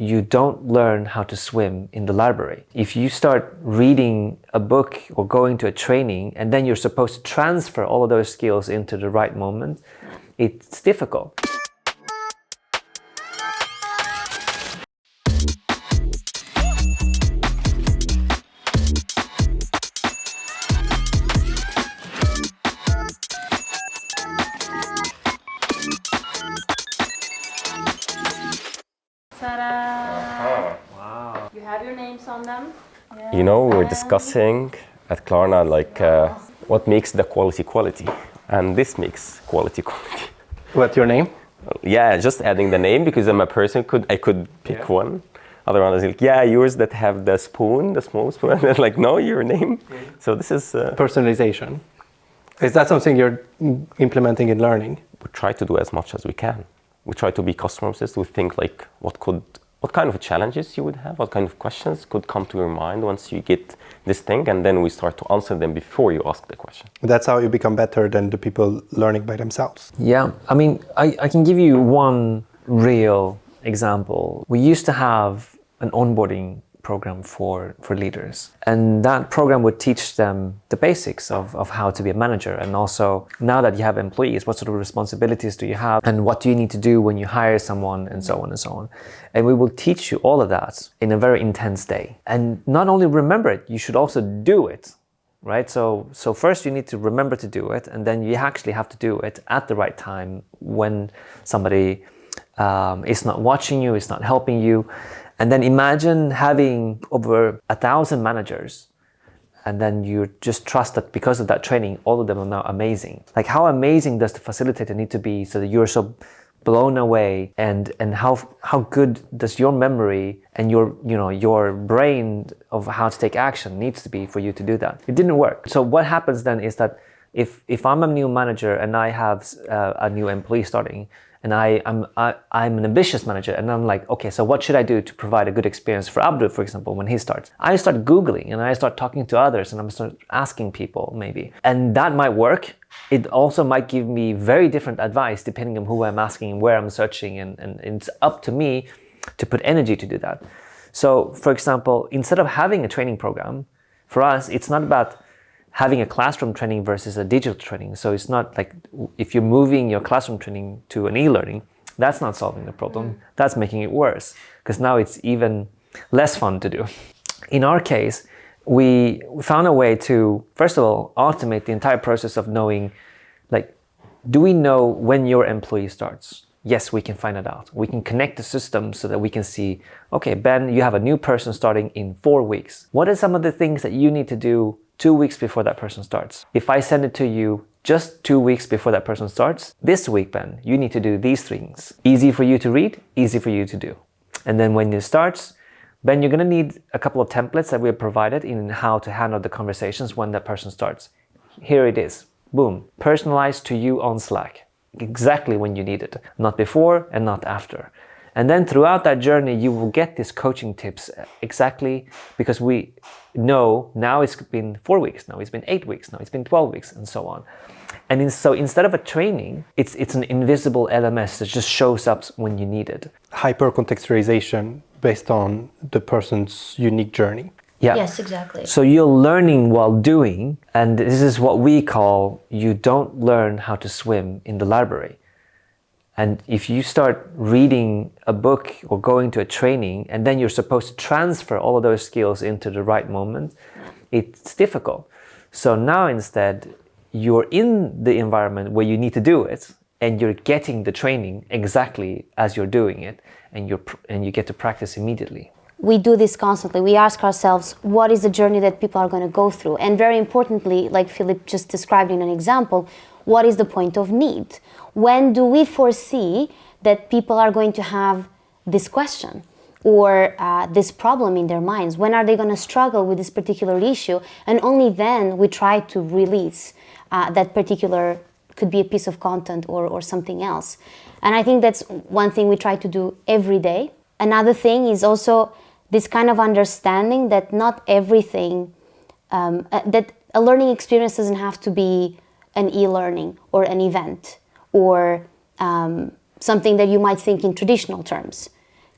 you don't learn how to swim in the library. If you start reading a book or going to a training and then you're supposed to transfer all of those skills into the right moment, it's difficult. Ta-da! Wow. You have your names on them. You know, we were discussing at Klarna what makes the quality, and this makes quality. What's your name? Yeah, just adding the name because I'm a person. I could pick one. Other one is like, yeah, yours that have the spoon, the small spoon. And they're like, no, your name. So this is Personalization. Is that something you're implementing in learning? We try to do as much as we can. We try to be customer obsessed. We think like what kind of challenges you would have, what kind of questions could come to your mind once you get this thing, and then we start to answer them before you ask the question. That's how you become better than the people learning by themselves. Yeah, I mean, I can give you one real example. We used to have an onboarding program for leaders, and that program would teach them the basics of how to be a manager, and also now that you have employees, what sort of responsibilities do you have and what do you need to do when you hire someone, and so on and so on. And we will teach you all of that in a very intense day, and not only remember it, you should also do it, right? So first you need to remember to do it, and then you actually have to do it at the right time when somebody is not watching you, is not helping you. And then imagine having over 1,000 managers, and then you just trust that because of that training, all of them are now amazing. Like, how amazing does the facilitator need to be so that you're so blown away, and how good does your memory and your brain of how to take action needs to be for you to do that? It didn't work. So what happens then is that if I'm a new manager and I have a new employee starting, and I'm an ambitious manager, and I'm like, okay, so what should I do to provide a good experience for Abdul, for example, when he starts? I start Googling, and I start talking to others, and I'm start asking people maybe. And that might work. It also might give me very different advice depending on who I'm asking, where I'm searching, and it's up to me to put energy to do that. So, for example, instead of having a training program, for us, it's not about having a classroom training versus a digital training. So it's not like if you're moving your classroom training to an e-learning, that's not solving the problem. That's making it worse, because now it's even less fun to do. In our case, we found a way to, first of all, automate the entire process of knowing, like, do we know when your employee starts? Yes, we can find it out. We can connect the system so that we can see, okay, Ben, you have a new person starting in 4 weeks. What are some of the things that you need to do 2 weeks before that person starts? If I send it to you just 2 weeks before that person starts, this week, Ben, you need to do these things. Easy for you to read, easy for you to do. And then when it starts, Ben, you're gonna need a couple of templates that we have provided in how to handle the conversations when that person starts. Here it is, boom, personalized to you on Slack. Exactly when you need it, not before and not after. And then throughout that journey, you will get these coaching tips exactly because we know now it's been 4 weeks, now it's been 8 weeks, now it's been 12 weeks, and so on. And so instead of a training, it's an invisible LMS that just shows up when you need it. Hyper-contextualization based on the person's unique journey. Yeah. Yes, exactly. So you're learning while doing, and this is what we call, you don't learn how to swim in the library. And if you start reading a book or going to a training, and then you're supposed to transfer all of those skills into the right moment, it's difficult. So now instead, you're in the environment where you need to do it, and you're getting the training exactly as you're doing it, and you get to practice immediately. We do this constantly. We ask ourselves, what is the journey that people are going to go through? And very importantly, like Philip just described in an example, what is the point of need? When do we foresee that people are going to have this question or this problem in their minds? When are they going to struggle with this particular issue? And only then we try to release that particular, could be a piece of content or something else. And I think that's one thing we try to do every day. Another thing is also this kind of understanding that not everything, that a learning experience doesn't have to be an e-learning or an event or something that you might think in traditional terms.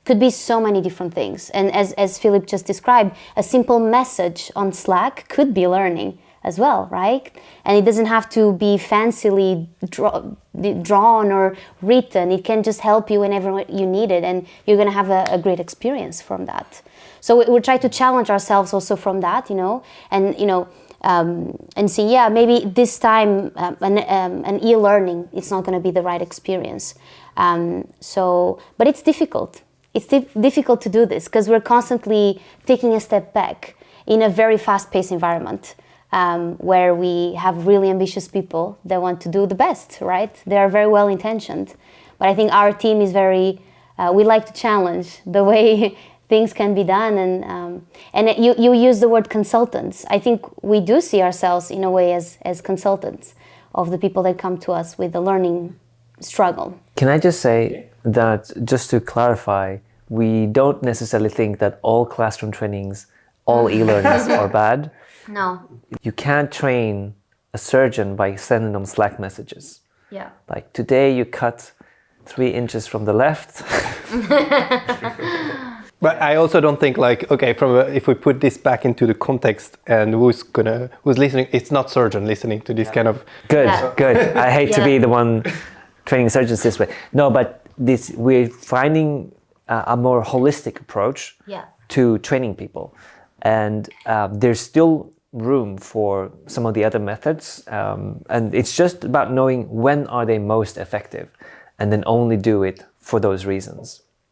could be so many different things. And as Philip just described, a simple message on Slack could be learning as well, right? And it doesn't have to be fancily drawn or written. It can just help you whenever you need it, and you're going to have a great experience from that. So we try to challenge ourselves also from that, and see, maybe this time an e-learning, it's not going to be the right experience. But it's difficult. It's difficult to do this because we're constantly taking a step back in a very fast-paced environment. Where we have really ambitious people that want to do the best, right? They are very well intentioned. But I think our team is we like to challenge the way things can be done. And you use the word consultants. I think we do see ourselves in a way as consultants of the people that come to us with the learning struggle. Can I just say that, just to clarify, we don't necessarily think that all classroom trainings, all e-learnings are bad. No. You can't train a surgeon by sending them Slack messages. Yeah. Like, today you cut 3 inches from the left. But I also don't think if we put this back into the context and who's listening, it's not surgeon listening to this kind of. Good. I hate to be the one training surgeons this way. No, but we're finding a more holistic approach to training people. And there's still room for some of the other methods, and it's just about knowing when are they most effective, and then only do it for those reasons.